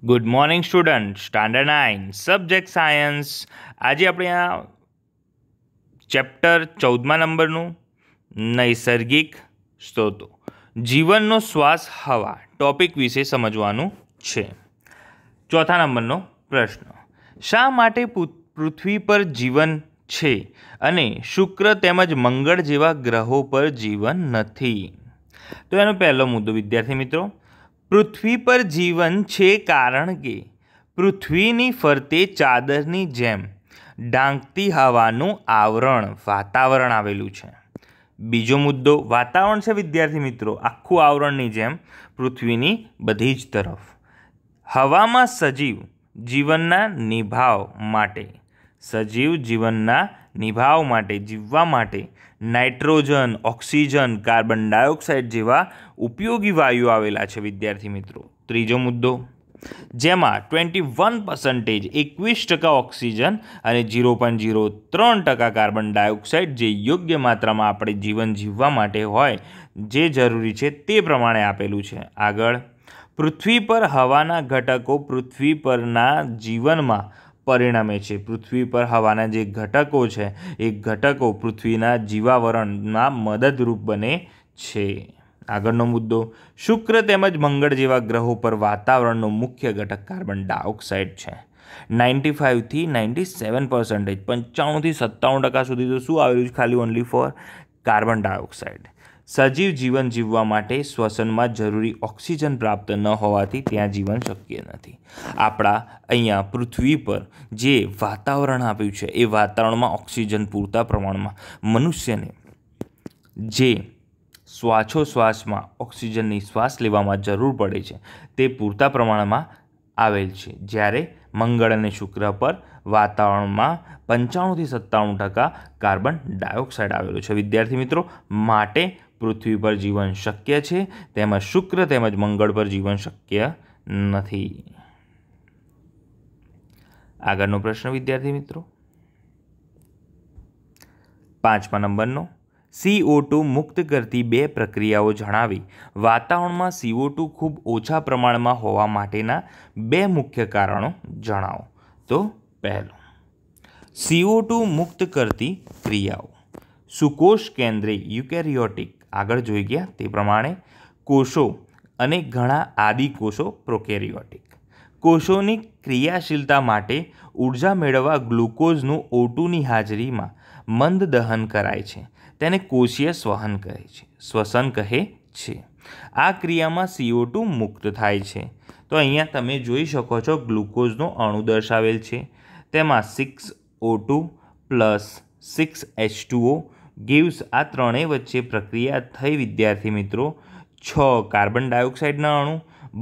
Good morning student, standard 9 subject science. આજે આપણે આ ચેપ્ટર 14મા નંબરનું નૈસર્ગિક સ્ત્રોતો જીવનનો શ્વાસ હવા ટોપિક વિશે સમજવાનું છે. ચોથા નંબરનો પ્રશ્ન, શા માટે પૃથ્વી પર જીવન છે અને શુક્ર તેમજ મંગળ જેવા ગ્રહો પર જીવન નથી? તો એનો પહેલો મુદ્દો વિદ્યાર્થી મિત્રો, પૃથ્વી પર જીવન છે કારણ કે પૃથ્વીની ફરતે ચાદરની જેમ ઢાંકતી હવાનું આવરણ વાતાવરણ આવેલું છે. બીજો મુદ્દો વાતાવરણ છે વિદ્યાર્થી મિત્રો, આખું આવરણની જેમ પૃથ્વીની બધી જ તરફ. હવામાં સજીવ જીવનના નિભાવ માટે જીવવા માટે નાઇટ્રોજન, ઓક્સિજન, કાર્બન ડાયોક્સાઇડ જેવા ઉપયોગી વાયુઓ આવેલા છે વિદ્યાર્થી મિત્રો. ત્રીજો મુદ્દો, જેમાં 21% 21% ઓક્સિજન અને 0.03% કાર્બન ડાયોક્સાઇડ જે યોગ્ય માત્રામાં આપણે જીવન જીવવા માટે હોય જે જરૂરી છે તે પ્રમાણે આપેલું છે. આગળ, પૃથ્વી પર હવાના ઘટકો પૃથ્વી પરના જીવનમાં પરિણમે છે. પૃથ્વી પર હવાના જે ઘટકો છે એ ઘટકો પૃથ્વીના જીવાવરણમાં મદદરૂપ બને છે. આગળનો મુદ્દો, શુક્ર તેમજ મંગળ જેવા ગ્રહો પર વાતાવરણનો મુખ્ય ઘટક કાર્બન ડાયોક્સાઇડ છે. 95 થી 97%, 95 થી 97% સુધી તો શું આવેલું છે? ખાલી ઓનલી ફોર કાર્બન ડાયોક્સાઇડ. સજીવ જીવન જીવવા માટે શ્વસનમાં જરૂરી ઓક્સિજન પ્રાપ્ત ન હોવાથી ત્યાં જીવન શક્ય નથી. આપણા અહીંયા પૃથ્વી પર જે વાતાવરણ આપ્યું છે એ વાતાવરણમાં ઓક્સિજન પૂરતા પ્રમાણમાં મનુષ્યને જે શ્વાસોશ્વાસમાં ઓક્સિજનની શ્વાસ લેવામાં જરૂર પડે છે તે પૂરતા પ્રમાણમાં આવેલ છે. જ્યારે મંગળ અને શુક્ર પર વાતાવરણમાં 95 થી 97% કાર્બન ડાયોક્સાઇડ આવેલો છે વિદ્યાર્થી મિત્રો. માટે પૃથ્વી પર જીવન શક્ય છે, તેમજ શુક્ર તેમજ મંગળ પર જીવન શક્ય નથી. આગળનો પ્રશ્ન વિદ્યાર્થી મિત્રો, 5મા નંબરનો, CO2 મુક્ત કરતી બે પ્રક્રિયાઓ જણાવી વાતાવરણમાં CO2 ખૂબ ઓછા પ્રમાણમાં હોવા માટેના બે મુખ્ય કારણો જણાવો. તો પહેલું, CO2 મુક્ત કરતી ક્રિયાઓ. સુકોષ કેન્દ્રી યુકેરિયોટિક આગળ જોઈ ગયા તે પ્રમાણે કોષો અને ઘણા આદિકોષો પ્રોકેરિયોટિક. કોષોની ક્રિયાશીલતા માટે ઉર્જા મેળવવા ગ્લુકોઝનું O2ની હાજરીમાં મંદ દહન કરાય છે. તેને કોષીય શ્વસન કહે છે. આ ક્રિયામાં CO2 મુક્ત થાય છે. તો અહીંયા તમે જોઈ શકો છો ગ્લુકોઝનો અણુ દર્શાવેલ છે. તેમાં 6O2 + 6H2O gives આ ત્રણેય વચ્ચે પ્રક્રિયા થઈ વિદ્યાર્થી મિત્રો 6 કાર્બન ડાયોક્સાઇડના અણુ,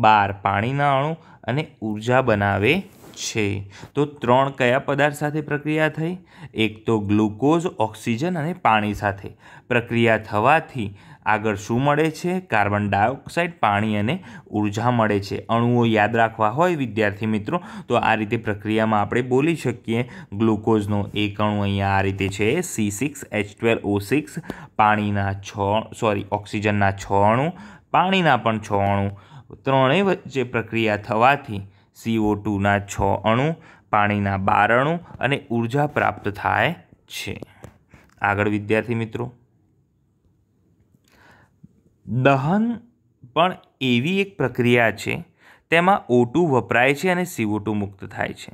12 પાણીના અણુ અને ઉર્જા બનાવે છે. તો 3 કયા પદાર્થ સાથે પ્રક્રિયા થઈ? એક તો ગ્લુકોઝ, ઓક્સિજન અને પાણી સાથે પ્રક્રિયા થવાથી આગળ શું મળે છે? કાર્બન ડાયોક્સાઇડ, પાણી અને ઉર્જા મળે છે. અણુઓ યાદ રાખવા હોય વિદ્યાર્થી મિત્રો તો આ રીતે પ્રક્રિયામાં આપણે બોલી શકીએ. ગ્લુકોઝનો એક અણુ અહીંયા આ રીતે છે C6H12O6, ઓક્સિજનના 6 અણુ, પાણીના પણ 6 અણુ. ત્રણેય વચ્ચે પ્રક્રિયા થવાથી CO2ના 6 અણુ, પાણીના 12 અણુ અને ઉર્જા પ્રાપ્ત થાય છે. આગળ વિદ્યાર્થી મિત્રો, દહન પણ એવી એક પ્રક્રિયા છે તેમાં O2 વપરાય છે અને CO2 મુક્ત થાય છે.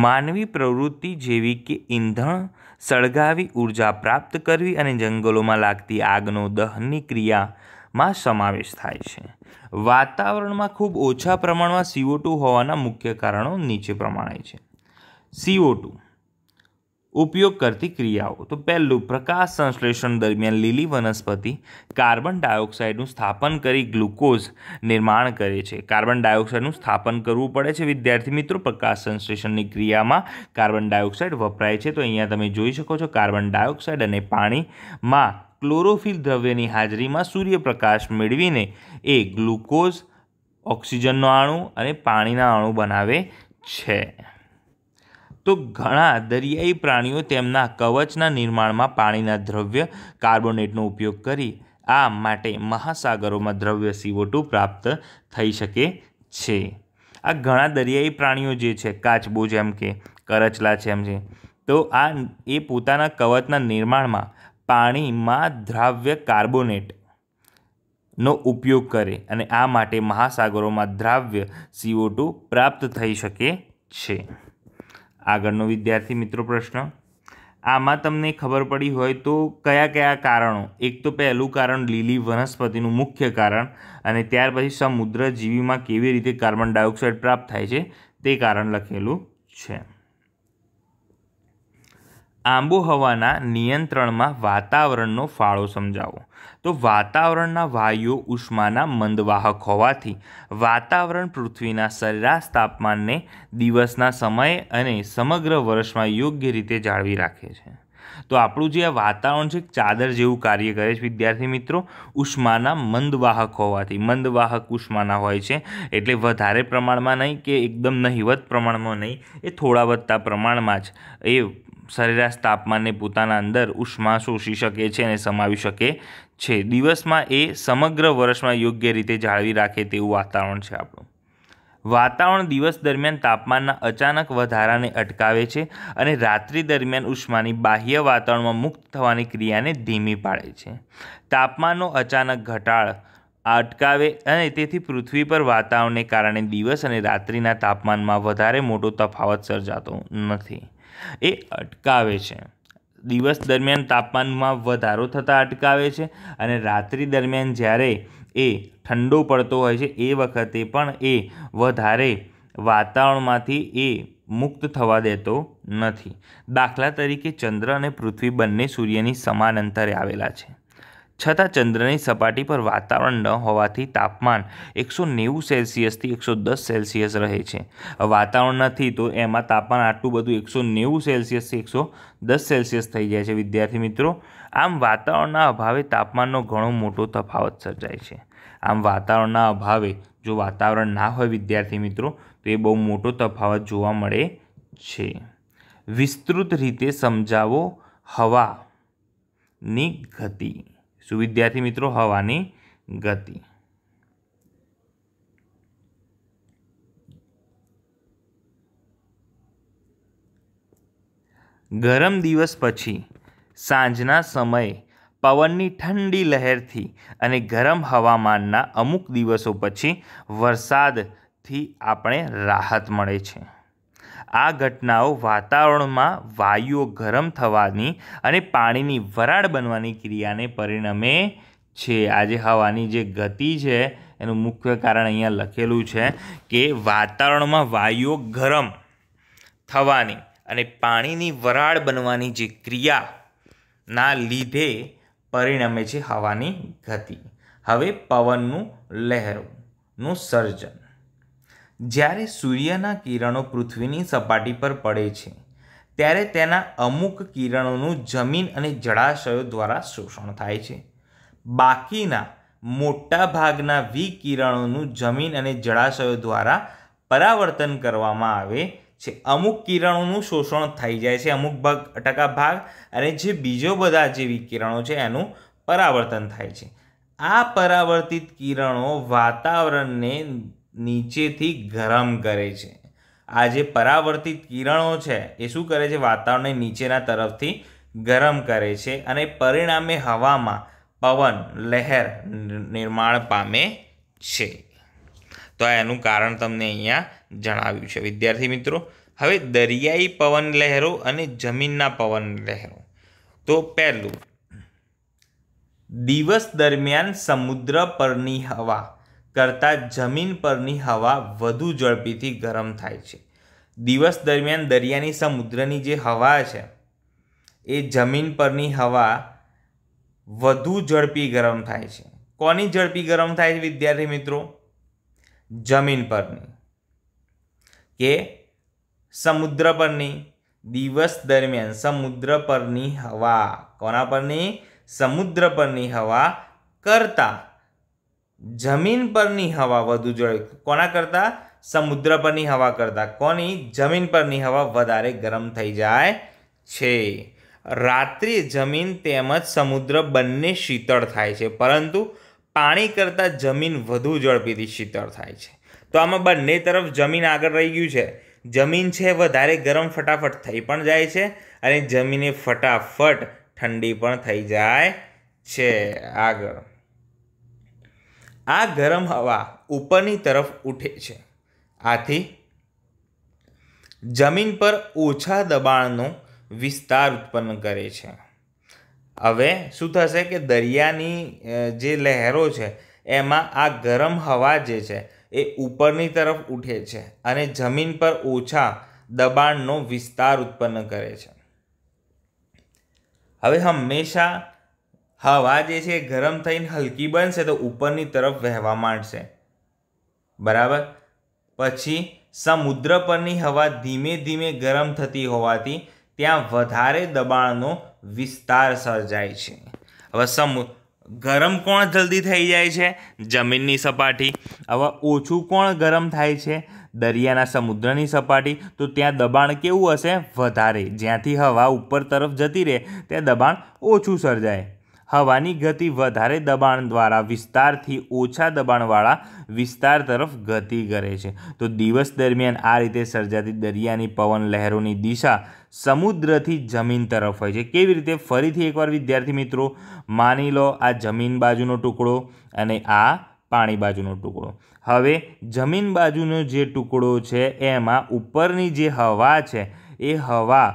માનવી પ્રવૃત્તિ જેવી કે ઈંધણ સળગાવી ઉર્જા પ્રાપ્ત કરવી અને જંગલોમાં લાગતી આગનો દહનની ક્રિયામાં સમાવેશ થાય છે. વાતાવરણમાં ખૂબ ઓછા પ્રમાણમાં CO2 હોવાના મુખ્ય કારણો નીચે પ્રમાણે છે. CO2 ઉપયોગ કરતી ક્રિયાઓ. તો પહેલું, પ્રકાશ સંશ્લેષણ દરમિયાન લીલી વનસ્પતિ કાર્બન ડાયોક્સાઇડનું સ્થાપન કરી ગ્લુકોઝ નિર્માણ કરે છે. કાર્બન ડાયોક્સાઇડનું સ્થાપન કરવું પડે છે વિદ્યાર્થી મિત્રો. પ્રકાશ સંશ્લેષણની ક્રિયામાં કાર્બન ડાયોક્સાઇડ વપરાય છે. તો અહીંયા તમે જોઈ શકો છો કાર્બન ડાયોક્સાઇડ અને પાણીમાં ક્લોરોફિલ દ્રવ્યની હાજરીમાં સૂર્યપ્રકાશ મેળવીને એ ગ્લુકોઝ, ઓક્સિજનનો અણુ અને પાણીના અણુ બનાવે છે. તો ઘણા દરિયાઈ પ્રાણીઓ તેમના કવચના નિર્માણમાં પાણીના દ્રવ્ય કાર્બોનેટનો ઉપયોગ કરી આ માટે મહાસાગરોમાં દ્રવ્ય CO2 પ્રાપ્ત થઈ શકે છે. આ ઘણા દરિયાઈ પ્રાણીઓ જે છે, કાચબો જેમ કે કરચલા છે એમ છે, તો એ પોતાના કવચના નિર્માણમાં પાણીમાં દ્રાવ્ય કાર્બોનેટનો ઉપયોગ કરે અને આ માટે મહાસાગરોમાં દ્રાવ્ય CO2 પ્રાપ્ત થઈ શકે છે. આગળનો વિદ્યાર્થી મિત્રો પ્રશ્ન, આમાં તમને ખબર પડી હોય તો કયા કયા કારણો, એક તો પહેલું કારણ લીલી વનસ્પતિનું મુખ્ય કારણ, અને ત્યાર પછી સમુદ્ર જીવીમાં કેવી રીતે કાર્બન ડાયોક્સાઇડ પ્રાપ્ત થાય છે તે કારણ લખેલું છે. આબોહવાના નિયંત્રણમાં વાતાવરણનો ફાળો સમજાવો. તો વાતાવરણના વાયુઓ ઉષ્માના મંદવાહક હોવાથી વાતાવરણ પૃથ્વીના સરેરાશ તાપમાનને દિવસના સમયે અને સમગ્ર વર્ષમાં યોગ્ય રીતે જાળવી રાખે છે. તો આપણું જે આ વાતાવરણ છે ચાદર જેવું કાર્ય કરે છે વિદ્યાર્થી મિત્રો, ઉષ્માના મંદવાહક હોવાથી. મંદવાહક ઉષ્માના હોય છે એટલે વધારે પ્રમાણમાં નહીં કે એકદમ નહિવત પ્રમાણમાં નહીં, એ થોડા વધતા પ્રમાણમાં જ એ સરેરાશ તાપમાનને પોતાના અંદર ઉષ્મા શોષી શકે છે અને સમાવી શકે છે. દિવસમાં એ સમગ્ર વર્ષમાં યોગ્ય રીતે જાળવી રાખે તેવું વાતાવરણ છે આપણું. વાતાવરણ દિવસ દરમિયાન તાપમાનના અચાનક વધારાને અટકાવે છે અને રાત્રિ દરમિયાન ઉષ્માની બાહ્ય વાતાવરણમાં મુક્ત થવાની ક્રિયાને ધીમી પાડે છે. તાપમાનનો અચાનક ઘટાડ અટકાવે અને તેથી પૃથ્વી પર વાતાવરણને કારણે દિવસ અને રાત્રિના તાપમાનમાં વધારે મોટો તફાવત સર્જાતો નથી. એ અટકાવે છે. દિવસ દરમિયાન તાપમાનમાં વધારો થતાં અટકાવે છે અને રાત્રિ દરમિયાન જ્યારે એ ઠંડો પડતો હોય છે એ વખતે પણ એ વધારે વાતાવરણમાંથી એ મુક્ત થવા દેતો નથી. દાખલા તરીકે ચંદ્ર અને પૃથ્વી બંને સૂર્યની સમાન અંતરે આવેલા છે, છતાં ચંદ્રની સપાટી પર વાતાવરણ ન હોવાથી તાપમાન 190 સેલ્સિયસથી 110 સેલ્સિયસ રહે છે. વાતાવરણ નથી તો એમાં તાપમાન આટલું બધું 190 સેલ્સિયસથી 110 સેલ્સિયસ થઈ જાય છે વિદ્યાર્થી મિત્રો. આમ વાતાવરણના અભાવે તાપમાનનો ઘણો મોટો તફાવત સર્જાય છે. આમ વાતાવરણના અભાવે જો વાતાવરણ ના હોય વિદ્યાર્થી મિત્રો તો એ બહુ મોટો તફાવત જોવા મળે છે. વિસ્તૃત રીતે સમજાવો હવાની ગતિ. શું વિદ્યાર્થી મિત્રો? હવાની ગતિ. ગરમ દિવસ પછી સાંજના સમયે પવનની ઠંડી લહેરથી અને ગરમ હવામાનના અમુક દિવસો પછી વરસાદથી આપણે રાહત મળે છે. આ ઘટનાઓ વાતાવરણમાં વાયુઓ ગરમ થવાની અને પાણીની વરાળ બનવાની ક્રિયાને પરિણમે છે. આજે હવાની જે ગતિ છે એનું મુખ્ય કારણ અહીંયા લખેલું છે કે વાતાવરણમાં વાયુઓ ગરમ થવાની અને પાણીની વરાળ બનવાની જે ક્રિયાના લીધે પરિણમે છે હવાની ગતિ. હવે પવનનું લહેરોનું સર્જન. જ્યારે સૂર્યના કિરણો પૃથ્વીની સપાટી પર પડે છે ત્યારે તેના અમુક કિરણોનું જમીન અને જળાશયો દ્વારા શોષણ થાય છે. બાકીના મોટા ભાગના વિકિરણોનું જમીન અને જળાશયો દ્વારા પરાવર્તન કરવામાં આવે છે. અમુક કિરણોનું શોષણ થઈ જાય છે, અમુક ટકા ભાગ, અને જે બીજો બધા જે વિકિરણો છે એનું પરાવર્તન થાય છે. આ પરાવર્તિત કિરણો વાતાવરણને નીચેથી ગરમ કરે છે. આ જે પરાવર્તિત કિરણો છે એ શું કરે છે? વાતાવરણને નીચેના તરફથી ગરમ કરે છે અને પરિણામે હવામાં પવન લહેર નિર્માણ પામે છે. તો એનું કારણ તમને અહીંયા જણાવ્યું છે વિદ્યાર્થી મિત્રો. હવે દરિયાઈ પવન લહેરો અને જમીનના પવન લહેરો. તો પહેલું, દિવસ દરમિયાન સમુદ્ર પરની હવા કરતાં જમીન પરની હવા વધુ ઝડપીથી ગરમ થાય છે. દિવસ દરમિયાન દરિયાની સમુદ્રની જે હવા છે એ જમીન પરની હવા વધુ ઝડપી ગરમ થાય છે. કોની ઝડપી ગરમ થાય છે વિદ્યાર્થી મિત્રો? જમીન પરની કે સમુદ્ર પરની? દિવસ દરમિયાન સમુદ્ર પરની હવા કોના પરની? સમુદ્ર પરની હવા કરતાં જમીન પરની હવા વધુ ઝડપી. કોના કરતાં? સમુદ્ર પરની હવા કરતાં. કોની? જમીન પરની હવા વધારે ગરમ થઈ જાય છે. રાત્રે જમીન તેમજ સમુદ્ર બંને શીતળ થાય છે, પરંતુ પાણી કરતાં જમીન વધુ ઝડપીથી શીતળ થાય છે. તો આમાં બંને તરફ જમીન આગળ રહી ગયું છે. જમીન છે વધારે ગરમ ફટાફટ થઈ પણ જાય છે અને જમીને ફટાફટ ઠંડી પણ થઈ જાય છે. આગળ આ ગરમ હવા ઉપરની તરફ ઉઠે છે. આથી જમીન પર ઓછા દબાણનો વિસ્તાર ઉત્પન્ન કરે છે. હવે શું થશે કે દરિયાની જે લહેરો છે એમાં આ ગરમ હવા જે છે એ ઉપરની તરફ ઉઠે છે અને જમીન પર ઓછા દબાણનો વિસ્તાર ઉત્પન્ન કરે છે. હવે હંમેશા હવા જે છે ગરમ થઈને હલકી બનશે તો ઉપરની તરફ વહેવા માંડશે, બરાબર. પછી સમુદ્ર પરની હવા ધીમે ધીમે ગરમ થતી હોવાથી ત્યાં વધારે દબાણનો વિસ્તાર સર્જાય છે. હવે ગરમ કોણ જલ્દી થઈ જાય છે? જમીનની સપાટી. હવે ઓછું કોણ ગરમ થાય છે? દરિયાના સમુદ્રની સપાટી. તો ત્યાં દબાણ કેવું હશે? વધારે. જ્યાંથી હવા ઉપર તરફ જતી રહે ત્યાં દબાણ ઓછું સર્જાય. હવાની ગતિ વધારે દબાણ દ્વારા વિસ્તારથી ઓછા દબાણવાળા વિસ્તાર તરફ ગતિ કરે છે. તો દિવસ દરમિયાન આ રીતે સર્જાતી દરિયાની પવન લહેરોની દિશા સમુદ્રથી જમીન તરફ હોય છે. કેવી રીતે? ફરીથી એકવાર વિદ્યાર્થી મિત્રો, માની લો આ જમીન બાજુનો ટુકડો અને આ પાણી બાજુનો ટુકડો. હવે જમીન બાજુનો જે ટુકડો છે એમાં ઉપરની જે હવા છે એ હવા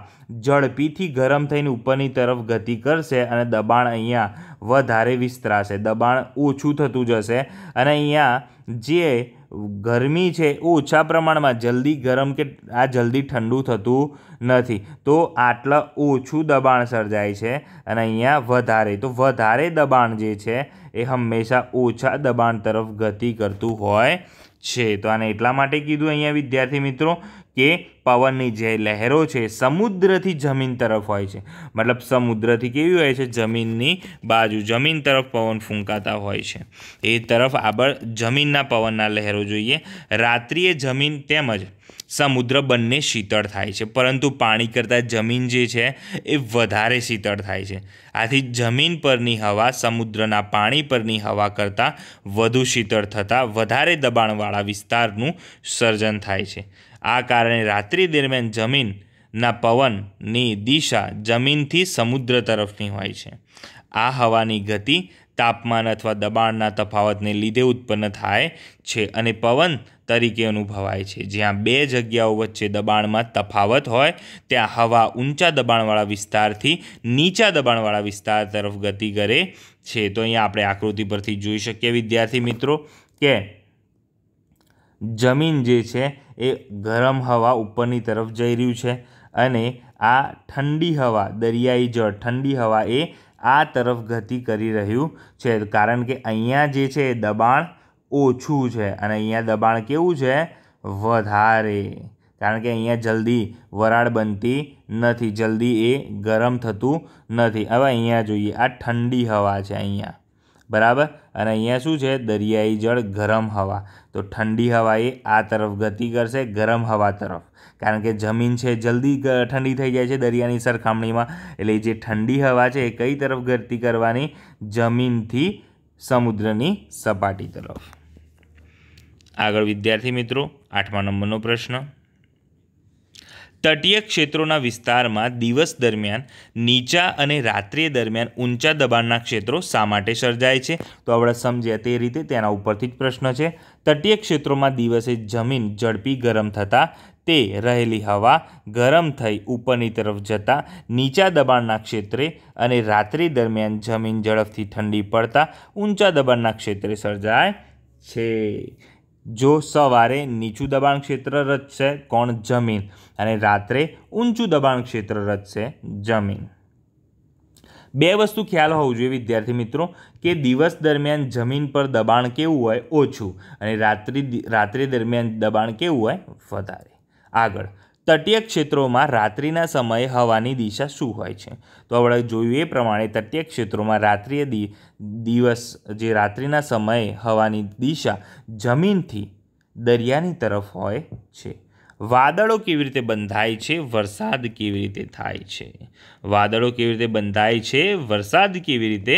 ઝડપીથી ગરમ થઈને ઉપરની તરફ ગતિ કરશે અને દબાણ અહીંયા વધારે વિસ્તરાશે, દબાણ ઓછું થતું જશે અને અહીંયા જે ગરમી છે ઓછા પ્રમાણમાં, જલ્દી ગરમ કે આ જલ્દી ઠંડુ થતું નથી. તો આટલા ઓછું દબાણ સર્જાય છે અને અહીંયા વધારે. તો વધારે દબાણ જે છે એ હંમેશા ઓછા દબાણ તરફ ગતિ કરતું હોય છે. તો આને એટલા માટે કીધું અહીંયા વિદ્યાર્થી મિત્રો કે પવનની જે લહેરો છે સમુદ્રથી જમીન તરફ હોય છે. મતલબ સમુદ્રથી કેવી હોય છે? જમીનની બાજુ, જમીન તરફ પવન ફૂંકાતા હોય છે. એ તરફ આગળ જમીનના પવનના લહેરો જોઈએ. રાત્રિએ જમીન તેમજ સમુદ્ર બંને શીતળ થાય છે, પરંતુ પાણી કરતાં જમીન જે છે એ વધારે શીતળ થાય છે. આથી જમીન પરની હવા સમુદ્રના પાણી પરની હવા કરતાં વધુ શીતળ થતાં વધારે દબાણવાળા વિસ્તારનું સર્જન થાય છે. આ કારણે રાત્રિ દરમિયાન જમીનના પવનની દિશા જમીનથી સમુદ્ર તરફની હોય છે. આ હવાની ગતિ તાપમાન અથવા દબાણના તફાવતને લીધે ઉત્પન્ન થાય છે અને પવન તરીકે અનુભવાય છે. જ્યાં બે જગ્યાઓ વચ્ચે દબાણમાં તફાવત હોય ત્યાં હવા ઊંચા દબાણવાળા વિસ્તારથી નીચા દબાણવાળા વિસ્તાર તરફ ગતિ કરે છે. તો અહીંયા આપણે આકૃતિ પરથી જોઈ શકીએ વિદ્યાર્થી મિત્રો કે જમીન જે છે એ ગરમ હવા ઉપરની તરફ જઈ રહ્યું છે અને આ ઠંડી હવા, દરિયાઈ જળ ઠંડી હવા એ આ તરફ ગતિ કરી રહ્યું છે. કારણ કે અહીંયા જે છે એ દબાણ ઓછું છે અને અહીંયા દબાણ કેવું છે? વધારે. કારણ કે અહીંયા જલ્દી વરાળ બનતી નથી, જલ્દી એ ગરમ થતું નથી. હવે અહીંયા જોઈએ, આ ઠંડી હવા છે અહીંયા, બરાબર, અને અહીંયા શું છે? દરિયાઈ જળ ગરમ હવા. તો ઠંડી હવા એ આ તરફ ગતિ કરશે, ગરમ હવા તરફ. કારણ કે જમીન છે જલ્દી ઠંડી થઈ જાય છે દરિયાની સરખામણીમાં. એટલે જે ઠંડી હવા છે એ કઈ તરફ ગતિ કરવાની? જમીનથી સમુદ્રની સપાટી તરફ. આગળ વિદ્યાર્થી મિત્રો 8મા નંબરનો પ્રશ્ન. તટીય ક્ષેત્રોના વિસ્તારમાં દિવસ દરમિયાન નીચા અને રાત્રિ દરમિયાન ઊંચા દબાણના ક્ષેત્રો શા માટે સર્જાય છે? તો આપણે સમજ્યા તે રીતે તેના ઉપરથી જ પ્રશ્ન છે. તટીય ક્ષેત્રોમાં દિવસે જમીન ઝડપી ગરમ થતાં તે રહેલી હવા ગરમ થઈ ઉપરની તરફ જતાં નીચા દબાણના ક્ષેત્રે અને રાત્રિ દરમિયાન જમીન ઝડપથી ઠંડી પડતાં ઊંચા દબાણના ક્ષેત્રે સર્જાય છે. જો સવારે નીચું દબાણ ક્ષેત્ર રચશે કોણ? જમીન. અને રાત્રે ઊંચું દબાણ ક્ષેત્ર રચશે જમીન. બે વસ્તુ ખ્યાલ હોવું જોઈએ વિદ્યાર્થી મિત્રો કે દિવસ દરમિયાન જમીન પર દબાણ કેવું હોય? ઓછું. અને રાત્રિ દરમિયાન દબાણ કેવું હોય? વધારે. આગળ તટીય ક્ષેત્રોમાં રાત્રિના સમયે હવાની દિશા શું હોય છે? તો આપણે જોયું એ પ્રમાણે તટીય ક્ષેત્રોમાં રાત્રિના સમયે હવાની દિશા જમીનથી દરિયાની તરફ હોય છે. વાદળો કેવી રીતે બંધાય છે? વરસાદ કેવી રીતે થાય છે? વાદળો કેવી રીતે બંધાય છે? વરસાદ કેવી રીતે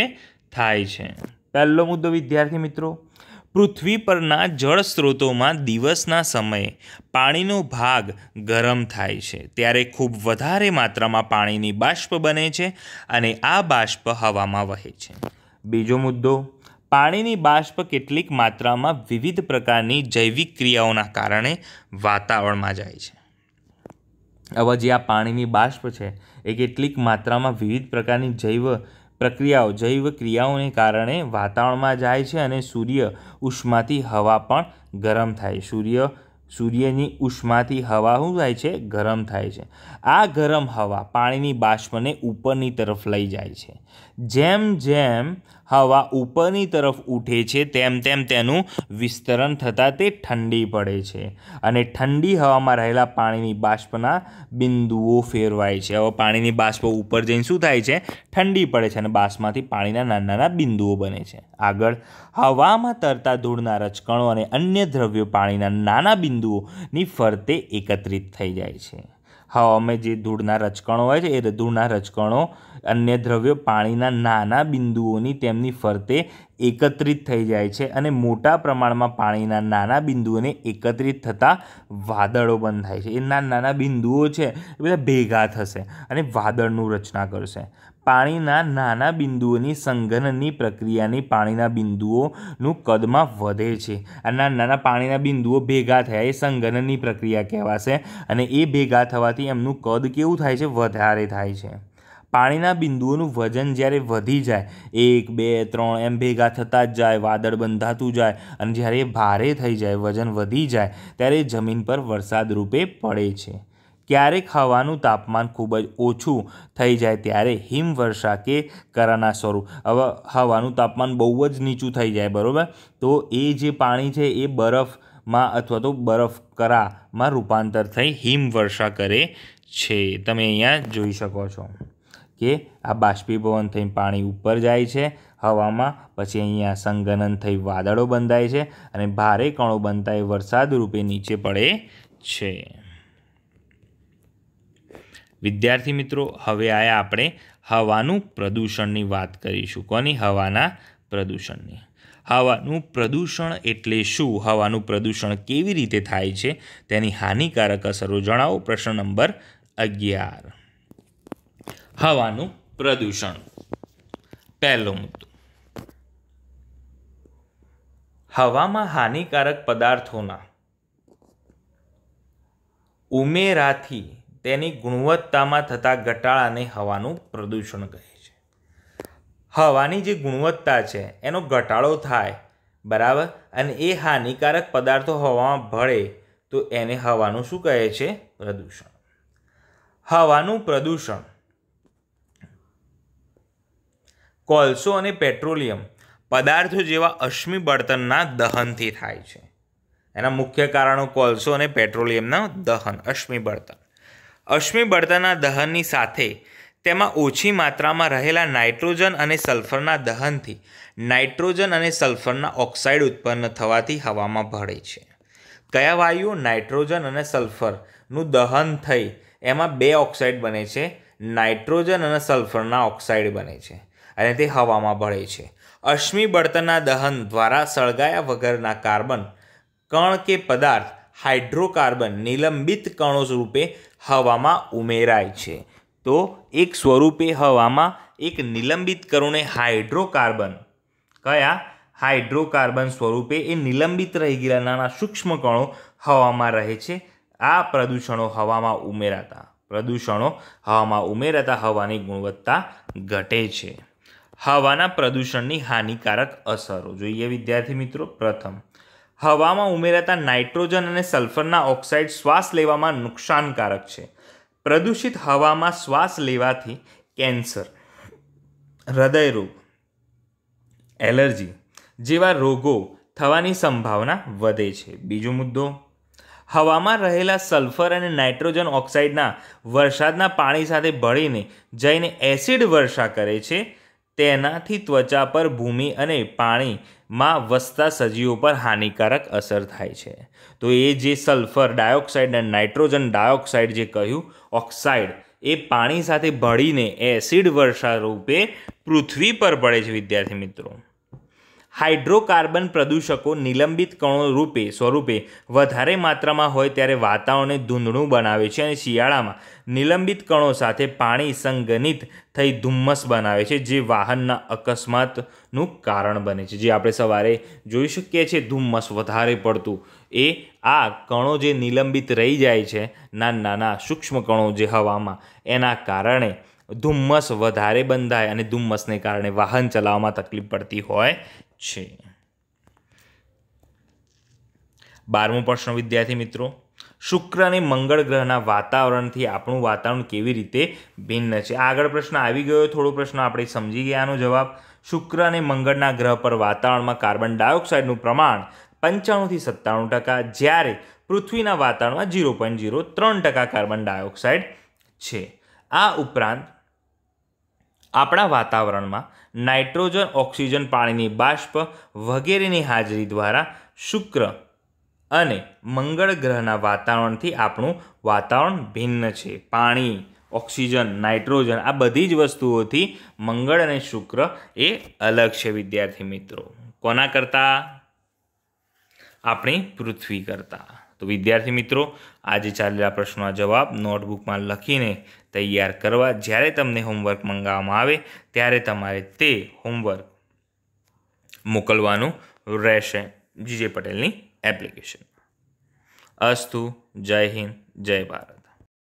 થાય છે? પહેલો મુદ્દો વિદ્યાર્થી મિત્રો, પૃથ્વી પરના જળ સ્ત્રોતોમાં દિવસના સમયે પાણીનો ભાગ ગરમ થાય છે ત્યારે ખૂબ વધારે માત્રામાં પાણીની બાષ્પ બને છે અને આ બાષ્પ હવામાં વહે છે. બીજો મુદ્દો, પાણીની બાષ્પ કેટલીક માત્રામાં વિવિધ પ્રકારની જૈવિક ક્રિયાઓના કારણે વાતાવરણમાં જાય છે. હવે જે આ પાણીની બાષ્પ છે એ કેટલીક માત્રામાં વિવિધ પ્રકારની જૈવ ક્રિયાઓને કારણે વાતાવરણમાં જાય છે અને સૂર્ય ઉષ્માથી હવા પણ ગરમ થાય. સૂર્યની ઉષ્માથી હવા શું થાય છે? ગરમ થાય છે. આ ગરમ હવા પાણીની બાષ્પને ઉપરની તરફ લઈ જાય છે. જેમ જેમ હવા ઉપરની તરફ ઉઠે છે તેમ તેમ તેનું વિસ્તરણ થતાં તે ઠંડી પડે છે અને ઠંડી હવામાં રહેલા પાણીની બાષ્પના બિંદુઓ ફેરવાય છે. હવે પાણીની બાષ્પ ઉપર જઈને શું થાય છે? ઠંડી પડે છે અને બાષ્પમાંથી પાણીના નાના નાના બિંદુઓ બને છે. આગળ, હવામાં તરતા ધૂળના રજકણો અને અન્ય દ્રવ્યો પાણીના નાના બિંદુઓની ફરતે એકત્રિત થઈ જાય છે. હવામાં જે ધૂળના રજકણો હોય છે એ ધૂળના રજકણો અન્ય દ્રવ્યો પાણીના નાના બિંદુઓની તેમની ફરતે એકત્રિત થઈ જાય છે અને મોટા પ્રમાણમાં પાણીના નાના બિંદુઓને એકત્રિત થતાં વાદળો બંધ થાય છે. એ નાના બિંદુઓ છે એ બધા ભેગા થશે અને વાદળનું રચના કરશે. પાણીના નાના બિંદુઓની સંઘનનની પ્રક્રિયાની પાણીના બિંદુઓનું કદમાં વધે છે. આ નાના પાણીના બિંદુઓ ભેગા થયા એ સંઘનનની પ્રક્રિયા કહેવાશે અને એ ભેગા થવાથી એમનું કદ કેવું થાય છે? વધારે થાય છે. પાણીના બિંદુઓનું વજન જ્યારે વધી જાય, 1, 2, 3 એમ ભેગા થતા જ જાય, વાદળ બંધાતું જાય અને જ્યારે એ ભારે થઈ જાય, વજન વધી જાય ત્યારે જમીન પર વરસાદ રૂપે પડે છે. ક્યારેક હવાનું તાપમાન ખૂબ જ ઓછું થઈ જાય ત્યારે હિમવર્ષા કે કરાના સ્વરૂપ. હવે હવાનું તાપમાન બહુ જ નીચું થઈ જાય, બરાબર, તો એ જે પાણી છે એ બરફમાં અથવા તો બરફ કરામાં રૂપાંતર થઈ હિમવર્ષા કરે છે. તમે અહીંયા જોઈ શકો છો કે આ બાષ્પીભવન થઈ પાણી ઉપર જાય છે હવામાં, પછી અહીંયા સંઘનન થઈ વાદળો બંધાય છે અને ભારે કણો બનતા એ વરસાદ રૂપે નીચે પડે છે. વિદ્યાર્થી મિત્રો, હવે આયા આપણે હવાનું પ્રદૂષણની વાત કરીશું. કોની? હવાના પ્રદૂષણની. હવાનું પ્રદૂષણ એટલે શું? હવાનું પ્રદૂષણ કેવી રીતે થાય છે? તેની હાનિકારક અસરો જણાવો. પ્રશ્ન નંબર 11. હવાનું પ્રદૂષણ. પહેલો મુદ્દો, હવામાં હાનિકારક પદાર્થોના ઉમેરાથી તેની ગુણવત્તામાં થતા ઘટાડાને હવાનું પ્રદૂષણ કહે છે. હવાની જે ગુણવત્તા છે એનો ઘટાડો થાય, બરાબર, અને એ હાનિકારક પદાર્થો હવામાં ભળે તો એને હવાનું શું કહે છે? પ્રદૂષણ. હવાનું પ્રદૂષણ કોલસો અને પેટ્રોલિયમ પદાર્થો જેવા અશ્મિ બળતણના દહનથી થાય છે. એના મુખ્ય કારણો કોલસો અને પેટ્રોલિયમના દહન, અશ્મિ બળતણ. અશ્મિ બળતણના દહનની સાથે તેમાં ઓછી માત્રામાં રહેલા નાઇટ્રોજન અને સલ્ફરના દહનથી નાઇટ્રોજન અને સલ્ફરના ઓક્સાઇડ ઉત્પન્ન થવાથી હવામાં ભળે છે. કયા વાયુઓ? નાઇટ્રોજન અને સલ્ફરનું દહન થઈ એમાં 2 ઓક્સાઇડ બને છે, નાઇટ્રોજન અને સલ્ફરના ઓક્સાઇડ બને છે અને તે હવામાં ભળે છે. અશ્મિ બળતણના દહન દ્વારા સળગાયા વગરના કાર્બન કણ કે પદાર્થ હાઇડ્રોકાર્બન નિલંબિત કણો રૂપે હવામાં ઉમેરાય છે. તો એક સ્વરૂપે હવામાં એક નિલંબિત કણોને હાઇડ્રોકાર્બન, કયા? હાઇડ્રોકાર્બન સ્વરૂપે એ નિલંબિત રહી ગયેલા નાના સૂક્ષ્મ કણો હવામાં રહે છે. આ પ્રદૂષણો હવામાં ઉમેરાતા હવાની ગુણવત્તા ઘટે છે. હવાના પ્રદૂષણની હાનિકારક અસરો જોઈએ વિદ્યાર્થી મિત્રો. પ્રથમ, હવામાં ઉમેરાતા નાઇટ્રોજન અને સલ્ફરના ઓક્સાઇડ શ્વાસ લેવામાં નુકસાનકારક છે. પ્રદૂષિત હવામાં શ્વાસ લેવાથી કેન્સર, હૃદયરોગ, એલર્જી જેવા રોગો થવાની સંભાવના વધે છે. બીજો મુદ્દો, હવામાં રહેલા સલ્ફર અને નાઇટ્રોજન ઓક્સાઇડના વરસાદના પાણી સાથે ભળીને જઈને એસિડ વર્ષા કરે છે. તેનાથી ત્વચા પર, ભૂમિ અને પાણીમાં વસતા સજીવો પર હાનિકારક અસર થાય છે. તો એ જે સલ્ફર ડાયોક્સાઇડ અને નાઇટ્રોજન ડાયોક્સાઇડ જે કહ્યું ઓક્સાઇડ, એ પાણી સાથે ભળીને એસિડ વર્ષા રૂપે પૃથ્વી પર પડે છે. વિદ્યાર્થી મિત્રો, હાઇડ્રોકાર્બન પ્રદૂષકો નિલંબિત કણો સ્વરૂપે વધારે માત્રામાં હોય ત્યારે વાતાવરણને ધૂંધળું બનાવે છે અને શિયાળામાં નિલંબિત કણો સાથે પાણી સંઘનિત થઈ ધુમ્મસ બનાવે છે, જે વાહનના અકસ્માતનું કારણ બને છે. જે આપણે સવારે જોઈ શકીએ છીએ ધુમ્મસ વધારે પડતું, એ આ કણો જે નિલંબિત રહી જાય છે, નાના સૂક્ષ્મ કણો જે હવામાં, એના કારણે ધુમ્મસ વધારે બંધાય અને ધુમ્મસને કારણે વાહન ચલાવવામાં તકલીફ પડતી હોય છે. 12મો પ્રશ્ન વિદ્યાર્થી મિત્રો, શુક્ર અને મંગળ ગ્રહના વાતાવરણથી આપણું વાતાવરણ કેવી રીતે ભિન્ન છે? આગળ પ્રશ્ન આવી ગયો, થોડો પ્રશ્ન આપણે સમજી ગયાનો જવાબ. શુક્ર અને મંગળના ગ્રહ પર વાતાવરણમાં કાર્બન ડાયોક્સાઇડનું પ્રમાણ 95થી 97%, જ્યારે પૃથ્વીના વાતાવરણમાં 0.03% કાર્બન ડાયોક્સાઇડ છે. આ ઉપરાંત આપણા વાતાવરણમાં નાઇટ્રોજન, ઓક્સિજન, પાણીની બાષ્પ વગેરેની હાજરી દ્વારા શુક્ર અને મંગળ ગ્રહના વાતાવરણથી આપણું વાતાવરણ ભિન્ન છે. પાણી, ઓક્સિજન, નાઇટ્રોજન, આ બધી જ વસ્તુઓથી મંગળ અને શુક્ર એ અલગ છે વિદ્યાર્થી મિત્રો. કોના કરતાં? આપણી પૃથ્વી કરતાં. તો વિદ્યાર્થી મિત્રો, આજે ચાલેલા પ્રશ્નોના જવાબ નોટબુકમાં લખીને તૈયાર કરવા. જ્યારે તમને હોમવર્ક મંગાવવામાં આવે ત્યારે તમારે તે હોમવર્ક મોકલવાનું રહેશે જીજે પટેલની એપ્લિકેશન. અસ્તુ. જય હિન્દ, જય ભારત.